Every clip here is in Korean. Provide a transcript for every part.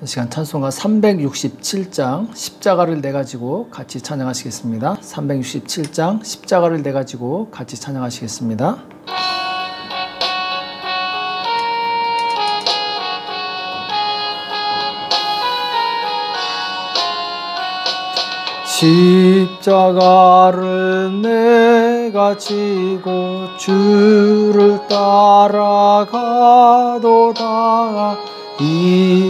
이 시간 찬송가 367장 십자가를 내가지고 같이 찬양하시겠습니다. 367장 십자가를 내가지고 같이 찬양하시겠습니다. 십자가를 내가 지고 주를 따라가도다.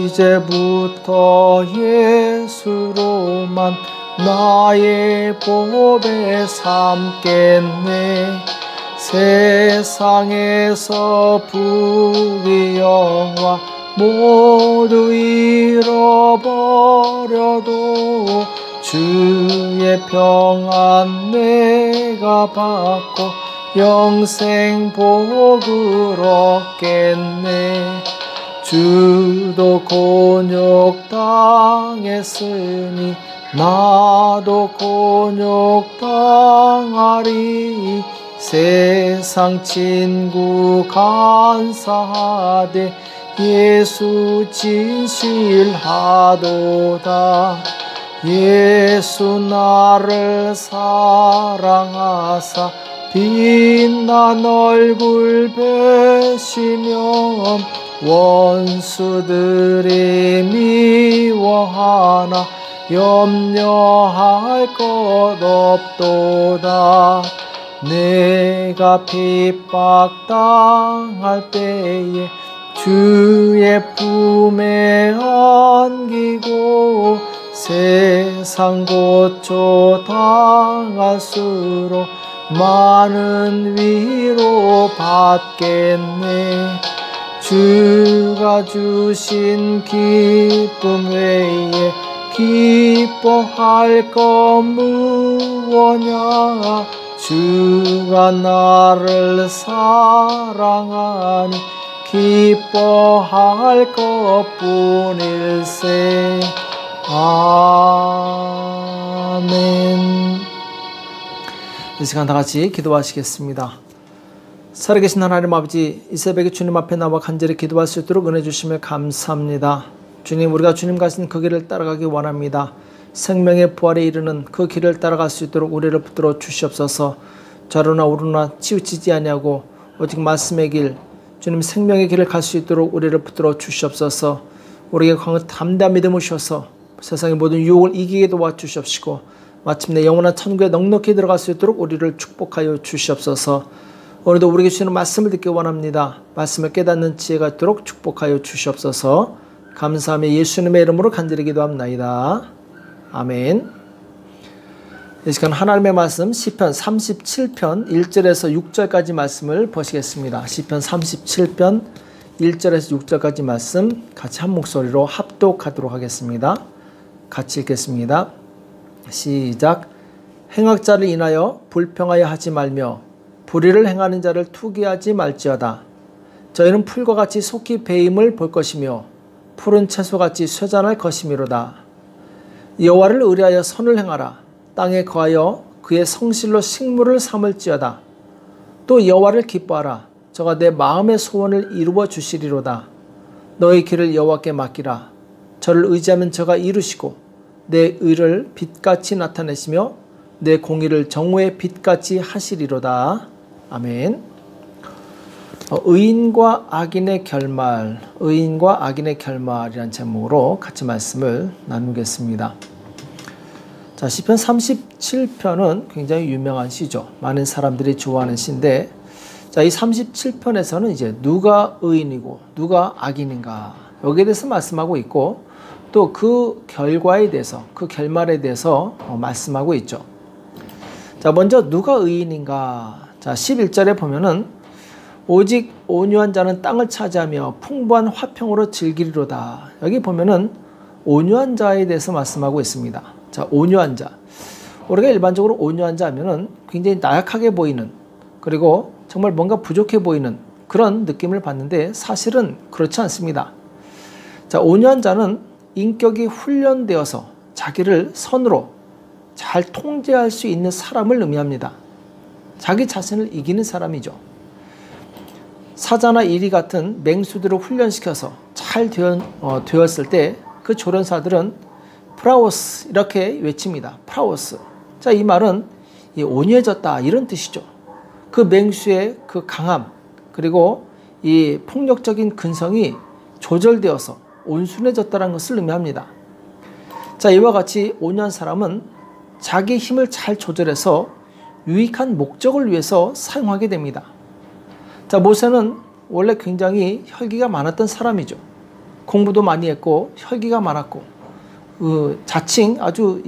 이제부터 예수로만 나의 보배 삼겠네. 세상에서 부귀 영화 모두 잃어버려도 주의 평안 내가 받고 영생 복을 얻겠네. 주도 곤욕 당했으니 나도 곤욕 당하리. 세상 친구 간사하되 예수 진실하도다. 예수 나를 사랑하사 빛난 얼굴 뵈시면 원수들이 미워하나 염려할 것 없도다. 내가 핍박당할 때에 주의 품에 안기고 세상 고초 당할수록 많은 위로 받겠네. 주가 주신 기쁨 외에 기뻐할 것 무엇냐. 주가 나를 사랑하니 기뻐할 것뿐일세. 아멘. 이 시간 다 같이 기도하시겠습니다. 살아계신 하나님 아버지, 이 새벽에 주님 앞에 나와 간절히 기도할 수 있도록 은혜 주시며 감사합니다. 주님, 우리가 주님 가신 그 길을 따라가기 원합니다. 생명의 부활에 이르는 그 길을 따라갈 수 있도록 우리를 붙들어 주시옵소서. 좌로나 우로나 치우치지 아니하고 오직 말씀의 길, 주님 생명의 길을 갈 수 있도록 우리를 붙들어 주시옵소서. 우리에게 강한 담대한 믿음을 주셔서 세상의 모든 유혹을 이기게 도와주시옵시고 마침내 영원한 천국에 넉넉히 들어갈 수 있도록 우리를 축복하여 주시옵소서. 오늘도 우리에게 주시는 말씀을 듣기 원합니다. 말씀을 깨닫는 지혜가 있도록 축복하여 주시옵소서. 감사하며 예수님의 이름으로 간절히 기도합나이다. 아멘. 이 시간 하나님의 말씀 시편 37편 1절에서 6절까지 말씀을 보시겠습니다. 시편 37편 1절에서 6절까지 말씀 같이 한 목소리로 합독하도록 하겠습니다. 같이 읽겠습니다. 시작. 행악자를 인하여 불평하여 하지 말며 불의를 행하는 자를 투기하지 말지어다. 저희는 풀과 같이 속히 배임을 볼 것이며 푸른 채소같이 쇠잔할 것이미로다. 여호와를 의뢰하여 선을 행하라. 땅에 거하여 그의 성실로 식물을 삼을지어다. 또 여호와를 기뻐하라. 저가 내 마음의 소원을 이루어 주시리로다. 너의 길을 여호와께 맡기라. 저를 의지하면 저가 이루시고 내 의를 빛같이 나타내시며 내 공의를 정오의 빛같이 하시리로다. 아멘. 의인과 악인의 결말, 의인과 악인의 결말이라는 제목으로 같이 말씀을 나누겠습니다. 자, 시편 37편은 굉장히 유명한 시죠. 많은 사람들이 좋아하는 시인데, 자, 이 37편에서는 이제 누가 의인이고 누가 악인인가 여기에 대해서 말씀하고 있고 또 그 결과에 대해서, 그 결말에 대해서 말씀하고 있죠. 자, 먼저 누가 의인인가. 자, 11절에 보면은 오직 온유한 자는 땅을 차지하며 풍부한 화평으로 즐기리로다. 여기 보면은 온유한 자에 대해서 말씀하고 있습니다. 자, 온유한 자. 우리가 일반적으로 온유한 자 하면은 굉장히 나약하게 보이는, 그리고 정말 뭔가 부족해 보이는 그런 느낌을 받는데 사실은 그렇지 않습니다. 자, 온유한 자는 인격이 훈련되어서 자기를 선으로 잘 통제할 수 있는 사람을 의미합니다. 자기 자신을 이기는 사람이죠. 사자나 이리 같은 맹수들을 훈련시켜서 잘 되었을 때 그 조련사들은 프라오스 이렇게 외칩니다. 프라오스. 자, 이 말은 온유해졌다 이런 뜻이죠. 그 맹수의 그 강함 그리고 이 폭력적인 근성이 조절되어서 온순해졌다는 것을 의미합니다. 자, 이와 같이 온유한 사람은 자기 힘을 잘 조절해서 유익한 목적을 위해서 사용하게 됩니다. 자, 모세는 원래 굉장히 혈기가 많았던 사람이죠. 공부도 많이 했고 혈기가 많았고 자칭 아주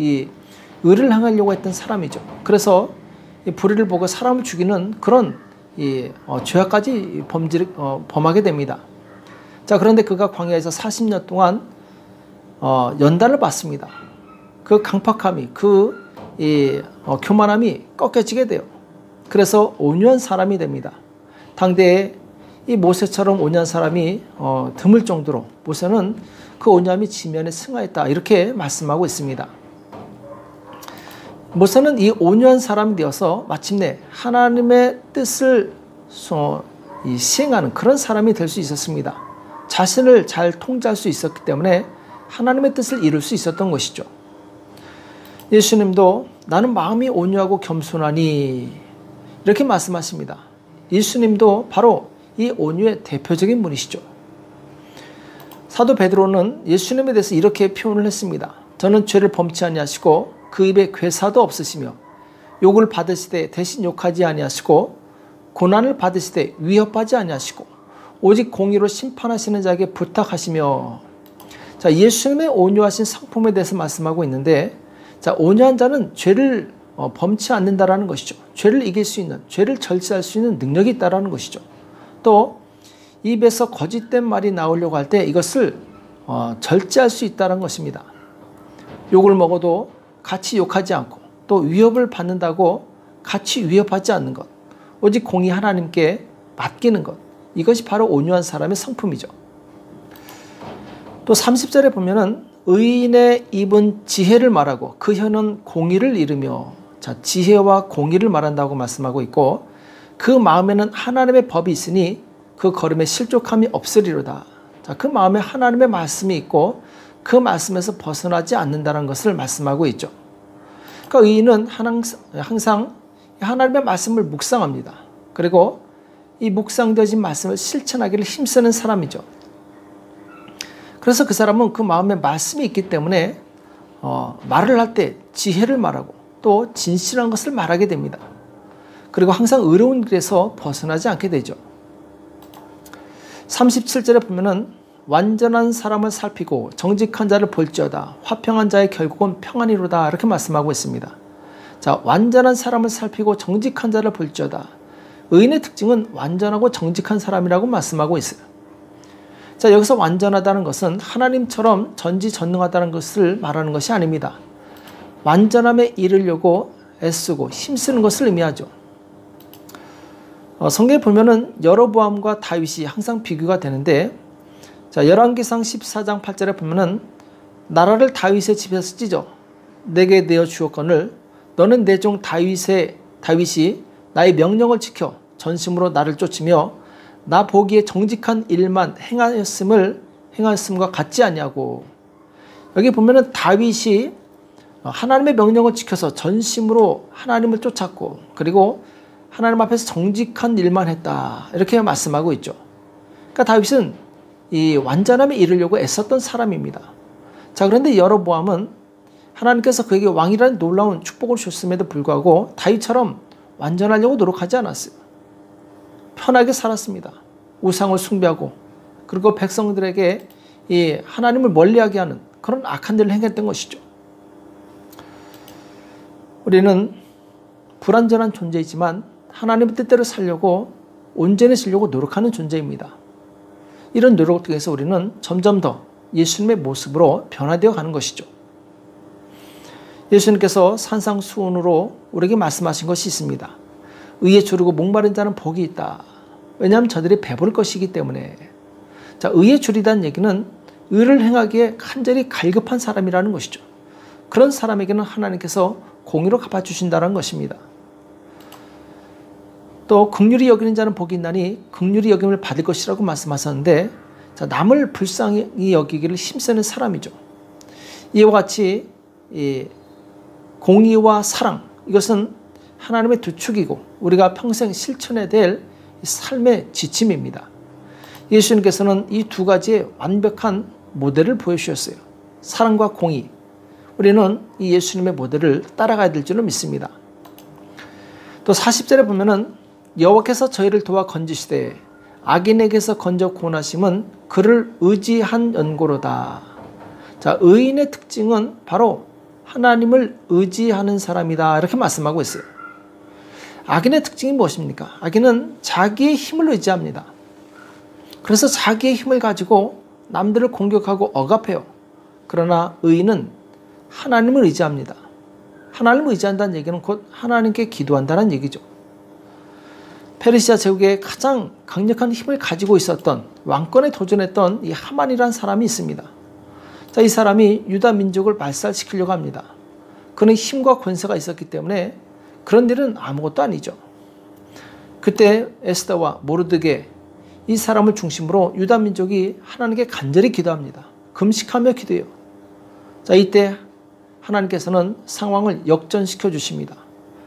의를 행하려고 했던 사람이죠. 그래서 불의를 보고 사람을 죽이는 그런 죄악까지 범하게 됩니다. 자, 그런데 그가 광야에서 40년 동안 연단을 받습니다. 그 강팍함이 교만함이 꺾여지게 돼요. 그래서 온유한 사람이 됩니다. 당대에 이 모세처럼 온유한 사람이 드물 정도로 모세는 그 온유함이 지면에 승하했다 이렇게 말씀하고 있습니다. 모세는 이 온유한 사람이 되어서 마침내 하나님의 뜻을 시행하는 그런 사람이 될 수 있었습니다. 자신을 잘 통제할 수 있었기 때문에 하나님의 뜻을 이룰 수 있었던 것이죠. 예수님도 나는 마음이 온유하고 겸손하니 이렇게 말씀하십니다. 예수님도 바로 이 온유의 대표적인 분이시죠. 사도 베드로는 예수님에 대해서 이렇게 표현을 했습니다. 저는 죄를 범치 아니하시고 그 입에 괴사도 없으시며 욕을 받으시되 대신 욕하지 아니하시고 고난을 받으시되 위협하지 아니하시고 오직 공의로 심판하시는 자에게 부탁하시며. 자, 예수님의 온유하신 성품에 대해서 말씀하고 있는데, 자, 온유한 자는 죄를 범치 않는다라는 것이죠. 죄를 이길 수 있는, 죄를 절제할 수 있는 능력이 있다라는 것이죠. 또 입에서 거짓된 말이 나오려고 할 때 이것을 절제할 수 있다는 것입니다. 욕을 먹어도 같이 욕하지 않고 또 위협을 받는다고 같이 위협하지 않는 것, 오직 공의 하나님께 맡기는 것, 이것이 바로 온유한 사람의 성품이죠. 또 30절에 보면은 의인의 입은 지혜를 말하고 그 혀는 공의를 이루며, 자, 지혜와 공의를 말한다고 말씀하고 있고, 그 마음에는 하나님의 법이 있으니 그 걸음에 실족함이 없으리로다. 자, 그 마음에 하나님의 말씀이 있고 그 말씀에서 벗어나지 않는다는 것을 말씀하고 있죠. 그러니까 의인은 항상 하나님의 말씀을 묵상합니다. 그리고 이 묵상되어진 말씀을 실천하기를 힘쓰는 사람이죠. 그래서 그 사람은 그 마음에 말씀이 있기 때문에 말을 할 때 지혜를 말하고 또 진실한 것을 말하게 됩니다. 그리고 항상 의로운 길에서 벗어나지 않게 되죠. 37절에 보면은 완전한 사람을 살피고 정직한 자를 볼지어다. 화평한 자의 결국은 평안이로다. 이렇게 말씀하고 있습니다. 자, 완전한 사람을 살피고 정직한 자를 볼지어다. 의인의 특징은 완전하고 정직한 사람이라고 말씀하고 있어요. 자, 여기서 완전하다는 것은 하나님처럼 전지전능하다는 것을 말하는 것이 아닙니다. 완전함에 이르려고 애쓰고 힘쓰는 것을 의미하죠. 성경에 보면은 여로보암과 다윗이 항상 비교가 되는데, 자, 열왕기상 14장 8절에 보면은 나라를 다윗의 집에서 찢어 내게 내어 주었거늘 너는 내 종 다윗이 나의 명령을 지켜 전심으로 나를 쫓으며 나 보기에 정직한 일만 행하였음과 같지 아니하고. 여기 보면은 다윗이 하나님의 명령을 지켜서 전심으로 하나님을 쫓았고, 그리고 하나님 앞에서 정직한 일만 했다, 이렇게 말씀하고 있죠. 그러니까 다윗은 이 완전함에 이르려고 애썼던 사람입니다. 자, 그런데 여로보암은 하나님께서 그에게 왕이라는 놀라운 축복을 주셨음에도 불구하고 다윗처럼 완전하려고 노력하지 않았어요. 편하게 살았습니다. 우상을 숭배하고, 그리고 백성들에게 이 하나님을 멀리하게 하는 그런 악한 일을 행했던 것이죠. 우리는 불완전한 존재이지만 하나님의 뜻대로 살려고 온전해지려고 노력하는 존재입니다. 이런 노력을 통해서 우리는 점점 더 예수님의 모습으로 변화되어 가는 것이죠. 예수님께서 산상수훈으로 우리에게 말씀하신 것이 있습니다. 의에 주르고 목마른 자는 복이 있다. 왜냐하면 저들이 배부를 것이기 때문에. 자, 의에 주리다는 얘기는 의를 행하기에 간절히 갈급한 사람이라는 것이죠. 그런 사람에게는 하나님께서 공의로 갚아주신다는 것입니다. 또 긍휼히 여기는 자는 복이 있나니 긍휼히 여김을 받을 것이라고 말씀하셨는데, 자, 남을 불쌍히 여기기를 힘쓰는 사람이죠. 이와 같이 이 공의와 사랑, 이것은 하나님의 두 축이고 우리가 평생 실천해야 될 삶의 지침입니다. 예수님께서는 이 두 가지의 완벽한 모델을 보여주셨어요. 사랑과 공의. 우리는 이 예수님의 모델을 따라가야 될 줄로 믿습니다. 또 40절에 보면은 여호와께서 저희를 도와 건지시되 악인에게서 건져 구원하심은 그를 의지한 연고로다. 자, 의인의 특징은 바로 하나님을 의지하는 사람이다. 이렇게 말씀하고 있어요. 악인의 특징이 무엇입니까? 악인은 자기의 힘을 의지합니다. 그래서 자기의 힘을 가지고 남들을 공격하고 억압해요. 그러나 의인은 하나님을 의지합니다. 하나님을 의지한다는 얘기는 곧 하나님께 기도한다는 얘기죠. 페르시아 제국에 가장 강력한 힘을 가지고 있었던, 왕권에 도전했던 이 하만이라는 사람이 있습니다. 자, 이 사람이 유다 민족을 말살시키려고 합니다. 그는 힘과 권세가 있었기 때문에 그런 일은 아무것도 아니죠. 그때 에스더와 모르드게, 이 사람을 중심으로 유다 민족이 하나님께 간절히 기도합니다. 금식하며 기도해요. 자, 이때 하나님께서는 상황을 역전시켜 주십니다.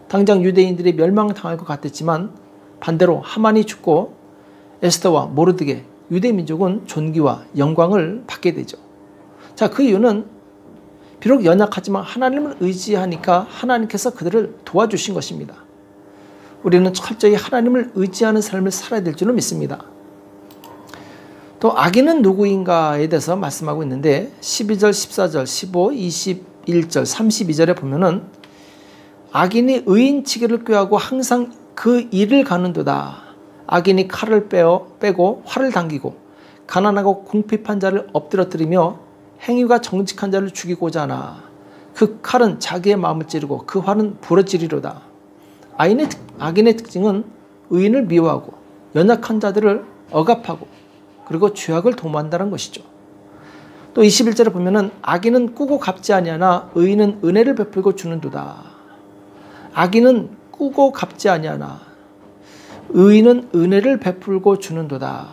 당장 유대인들이 멸망당할 것 같았지만 반대로 하만이 죽고 에스더와 모르드게, 유대 민족은 존귀와 영광을 받게 되죠. 자, 그 이유는 비록 연약하지만 하나님을 의지하니까 하나님께서 그들을 도와주신 것입니다. 우리는 철저히 하나님을 의지하는 삶을 살아야 될 줄로 믿습니다. 또 악인은 누구인가에 대해서 말씀하고 있는데 12절, 14절, 15, 21절, 32절에 보면은 악인이 의인치기를 꾀하고 항상 그 일을 가는도다. 악인이 칼을 빼고 활을 당기고 가난하고 궁핍한 자를 엎드러뜨리며 행위가 정직한 자를 죽이고자 하나. 그 칼은 자기의 마음을 찌르고 그 활은 부러지리로다. 악인의 특징은 의인을 미워하고 연약한 자들을 억압하고 그리고 죄악을 도모한다는 것이죠. 또 21절에 보면은 악인은 꾸고 갚지 아니하나 의인은 은혜를 베풀고 주는도다. 악인은 꾸고 갚지 아니하나 의인은 은혜를 베풀고 주는도다.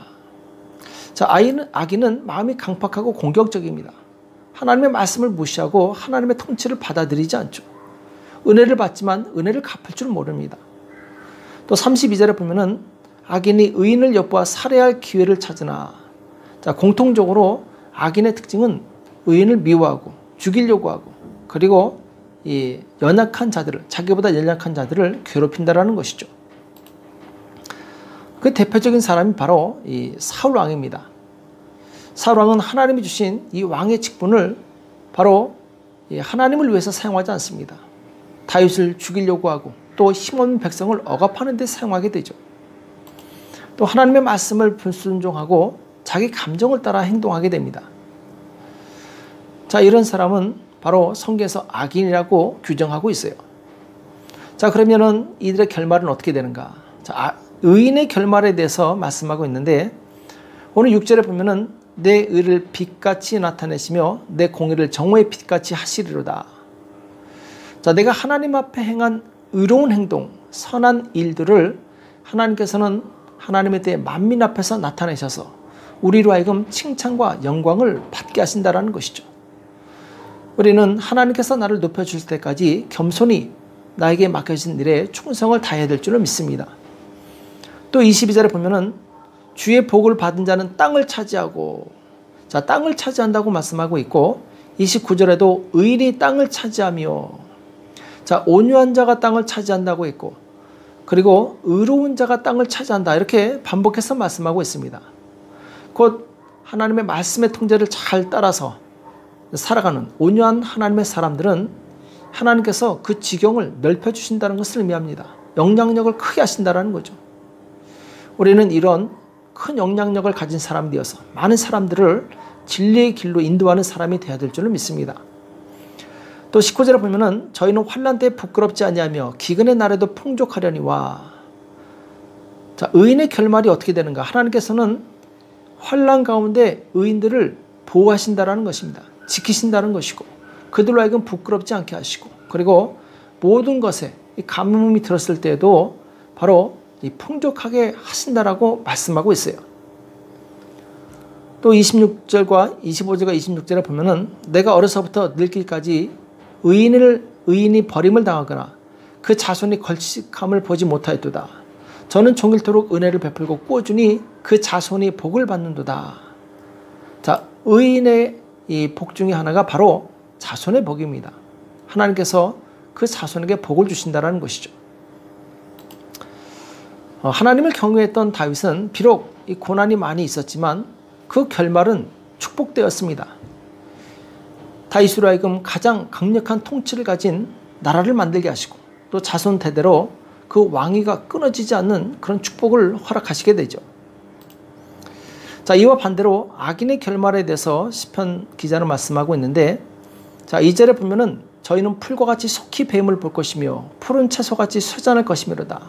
자, 악인은 마음이 강팍하고 공격적입니다. 하나님의 말씀을 무시하고 하나님의 통치를 받아들이지 않죠. 은혜를 받지만 은혜를 갚을 줄 모릅니다. 또 32절에 보면은 악인이 의인을 엿보아 살해할 기회를 찾으나. 자, 공통적으로 악인의 특징은 의인을 미워하고 죽이려고 하고 그리고 이 연약한 자들을, 자기보다 연약한 자들을 괴롭힌다라는 것이죠. 그 대표적인 사람이 바로 이 사울 왕입니다. 사울 왕은 하나님이 주신 이 왕의 직분을 바로 하나님을 위해서 사용하지 않습니다. 다윗을 죽이려고 하고 또 힘없는 백성을 억압하는 데 사용하게 되죠. 또 하나님의 말씀을 불순종하고 자기 감정을 따라 행동하게 됩니다. 자, 이런 사람은 바로 성경에서 악인이라고 규정하고 있어요. 자, 그러면은 이들의 결말은 어떻게 되는가? 자, 의인의 결말에 대해서 말씀하고 있는데 오늘 6절에 보면은 내 의를 빛같이 나타내시며 내 공의를 정오의 빛같이 하시리로다. 자, 내가 하나님 앞에 행한 의로운 행동, 선한 일들을 하나님께서는 하나님에 대해 만민 앞에서 나타내셔서 우리로 하여금 칭찬과 영광을 받게 하신다라는 것이죠. 우리는 하나님께서 나를 높여주실 때까지 겸손히 나에게 맡겨진 일에 충성을 다해야 될 줄로 믿습니다. 또 22절에 보면은 주의 복을 받은 자는 땅을 차지하고, 자, 땅을 차지한다고 말씀하고 있고 29절에도 의인이 땅을 차지하며, 자, 온유한 자가 땅을 차지한다고 했고 그리고 의로운 자가 땅을 차지한다, 이렇게 반복해서 말씀하고 있습니다. 곧 하나님의 말씀의 통제를 잘 따라서 살아가는 온유한 하나님의 사람들은 하나님께서 그 지경을 넓혀주신다는 것을 의미합니다. 영향력을 크게 하신다는 거죠. 우리는 이런 큰 영향력을 가진 사람이 되어서 많은 사람들을 진리의 길로 인도하는 사람이 되어야 될 줄로 믿습니다. 또 19절에 보면은 저희는 환난 때에 부끄럽지 아니하며 기근의 날에도 풍족하려니와. 자, 의인의 결말이 어떻게 되는가? 하나님께서는 환난 가운데 의인들을 보호하신다라는 것입니다. 지키신다는 것이고 그들로 하여금 부끄럽지 않게 하시고 그리고 모든 것에 이 가뭄이 들었을 때에도 바로 이 풍족하게 하신다라고 말씀하고 있어요. 또 26절과 25절과 26절에 보면은 내가 어려서부터 늙기까지 의인이 버림을 당하거나 그 자손이 걸칙함을 보지 못하였도다. 저는 종일토록 은혜를 베풀고 꾸준히 그 자손이 복을 받는도다. 자, 의인의 이 복 중에 하나가 바로 자손의 복입니다. 하나님께서 그 자손에게 복을 주신다는 것이죠. 하나님을 경외했던 다윗은 비록 이 고난이 많이 있었지만 그 결말은 축복되었습니다. 다윗으로 하여금 가장 강력한 통치를 가진 나라를 만들게 하시고 또 자손 대대로 그 왕위가 끊어지지 않는 그런 축복을 허락하시게 되죠. 자, 이와 반대로 악인의 결말에 대해서 시편 기자는 말씀하고 있는데, 자, 2절에 보면은 저희는 풀과 같이 속히 뱀을 볼 것이며 푸른 채소같이 쇠잔할 것이미로다.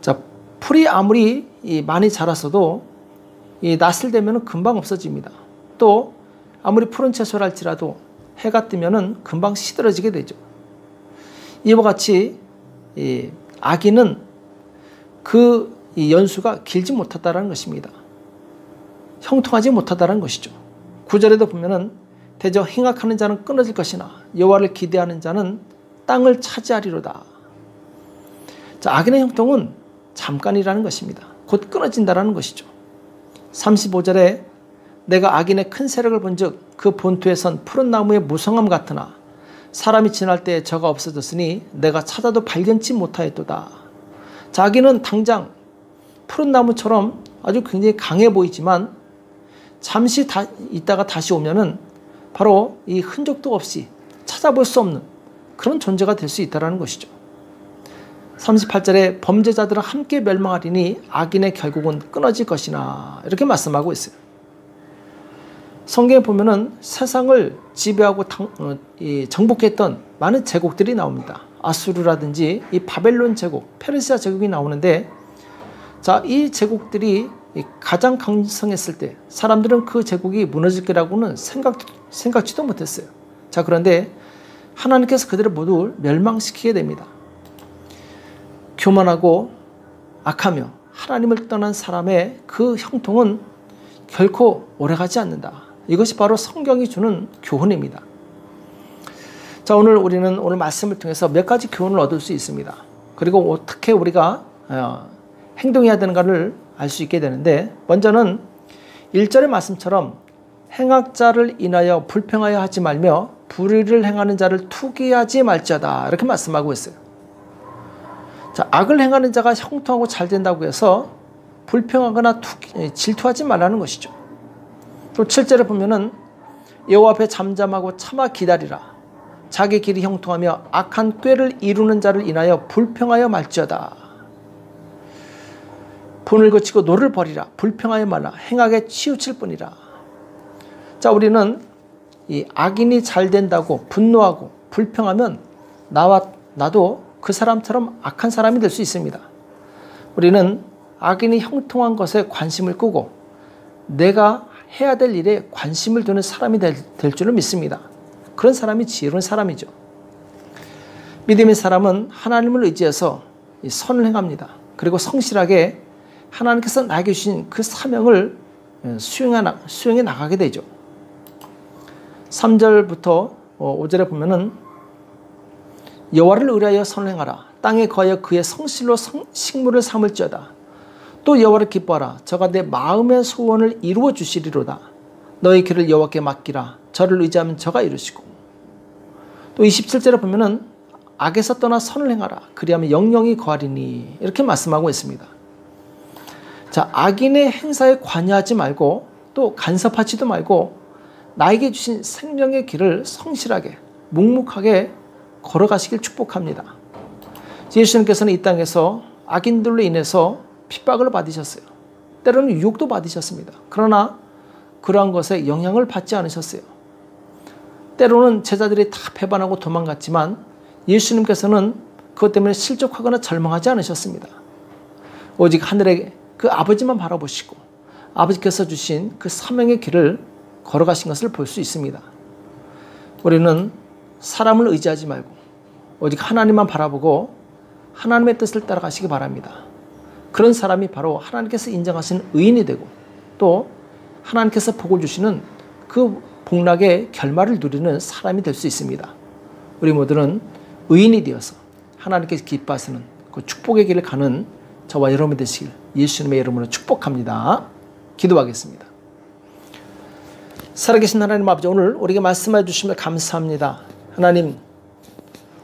자, 풀이 아무리 많이 자랐어도 이 낯을 대면은 금방 없어집니다. 또 아무리 푸른 채소랄지라도 해가 뜨면은 금방 시들어지게 되죠. 이와 같이 이 악인은 그 연수가 길지 못하다라는 것입니다. 형통하지 못하다라는 것이죠. 9절에도 보면은 대저 행악하는 자는 끊어질 것이나 여호와를 기대하는 자는 땅을 차지하리로다. 자, 악인의 형통은 잠깐이라는 것입니다. 곧 끊어진다라는 것이죠. 35절에 내가 악인의 큰 세력을 본즉 그 본토에 선 푸른 나무의 무성함 같으나 사람이 지날 때에 저가 없어졌으니 내가 찾아도 발견치 못하였도다. 자, 악인은 당장 푸른 나무처럼 아주 굉장히 강해 보이지만 잠시 있다가 다시 오면은 바로 이 흔적도 없이 찾아볼 수 없는 그런 존재가 될 수 있다는 것이죠. 38절에 범죄자들은 함께 멸망하리니 악인의 결국은 끊어질 것이나 이렇게 말씀하고 있어요. 성경에 보면은 세상을 지배하고 정복했던 많은 제국들이 나옵니다. 아수르라든지 이 바벨론 제국, 페르시아 제국이 나오는데, 자, 이 제국들이 가장 강성했을 때 사람들은 그 제국이 무너질 거라고는 생각지도 못했어요. 자, 그런데 하나님께서 그들을 모두 멸망시키게 됩니다. 교만하고 악하며 하나님을 떠난 사람의 그 형통은 결코 오래가지 않는다. 이것이 바로 성경이 주는 교훈입니다. 자, 우리는 오늘 말씀을 통해서 몇 가지 교훈을 얻을 수 있습니다. 그리고 어떻게 우리가 행동해야 되는가를 알 수 있게 되는데, 먼저는 1절의 말씀처럼 행악자를 인하여 불평하여 하지 말며 불의를 행하는 자를 투기하지 말자다, 이렇게 말씀하고 있어요. 자, 악을 행하는 자가 형통하고 잘 된다고 해서 불평하거나 질투하지 말라는 것이죠. 또 7절에 보면은 여호와 앞에 잠잠하고 참아 기다리라. 자기 길이 형통하며 악한 꾀를 이루는 자를 인하여 불평하여 말지어다. 분을 그치고 노를 버리라. 불평하여 말라. 행악에 치우칠 뿐이라. 자, 우리는 이 악인이 잘 된다고 분노하고 불평하면 나도 그 사람처럼 악한 사람이 될 수 있습니다. 우리는 악인이 형통한 것에 관심을 끄고 내가 해야 될 일에 관심을 두는 사람이 될 줄을 믿습니다. 그런 사람이 지혜로운 사람이죠. 믿음의 사람은 하나님을 의지해서 선을 행합니다. 그리고 성실하게 하나님께서 나에게 주신 그 사명을 수행해 나가게 되죠. 3절부터 5절에 보면은 여호와를 의뢰하여 선을 행하라. 땅에 거하여 그의 성실로 식물을 삼을지어다. 또 여호와를 기뻐하라. 저가 내 마음의 소원을 이루어 주시리로다. 너의 길을 여호와께 맡기라. 저를 의지하면 저가 이루시고. 또 27절에 보면은 악에서 떠나 선을 행하라. 그리하면 영영이 거하리니, 이렇게 말씀하고 있습니다. 자, 악인의 행사에 관여하지 말고 또 간섭하지도 말고 나에게 주신 생명의 길을 성실하게 묵묵하게 걸어가시길 축복합니다. 예수님께서는 이 땅에서 악인들로 인해서 핍박을 받으셨어요. 때로는 유혹도 받으셨습니다. 그러나 그러한 것에 영향을 받지 않으셨어요. 때로는 제자들이 다 배반하고 도망갔지만 예수님께서는 그것 때문에 실족하거나 절망하지 않으셨습니다. 오직 하늘의 그 아버지만 바라보시고 아버지께서 주신 그 사명의 길을 걸어가신 것을 볼 수 있습니다. 우리는 사람을 의지하지 말고 오직 하나님만 바라보고 하나님의 뜻을 따라가시기 바랍니다. 그런 사람이 바로 하나님께서 인정하시는 의인이 되고 또 하나님께서 복을 주시는 그 복락의 결말을 누리는 사람이 될 수 있습니다. 우리 모두는 의인이 되어서 하나님께서 기뻐하시는 그 축복의 길을 가는 저와 여러분 되시길 예수님의 이름으로 축복합니다. 기도하겠습니다. 살아계신 하나님 아버지, 오늘 우리에게 말씀해 주심을 감사합니다. 하나님,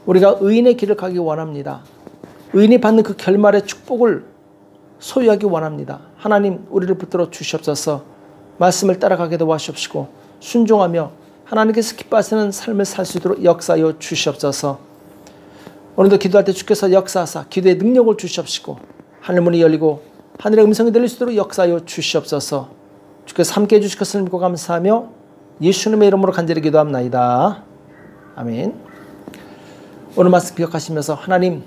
우리가 의인의 길을 가기 원합니다. 의인이 받는 그 결말의 축복을 소유하기 원합니다. 하나님, 우리를 붙들어 주시옵소서. 말씀을 따라가게 도와주시옵시고 순종하며 하나님께서 기뻐하시는 삶을 살 수 있도록 역사하여 주시옵소서. 오늘도 기도할 때 주께서 역사하사 기도의 능력을 주시옵시고 하늘 문이 열리고 하늘의 음성이 들릴 수 있도록 역사하여 주시옵소서. 주께서 함께해 주실 것을 믿고 감사하며 예수님의 이름으로 간절히 기도합나이다. 아멘. 오늘 말씀 기억하시면서 하나님,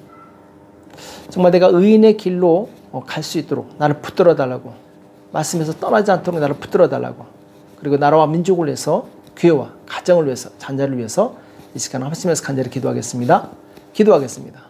정말 내가 의인의 길로 갈 수 있도록 나를 붙들어 달라고, 말씀에서 떠나지 않도록 나를 붙들어 달라고, 그리고 나라와 민족을 위해서, 교회와 가정을 위해서, 자녀를 위해서 이 시간 하시면서 간절히 기도하겠습니다. 기도하겠습니다.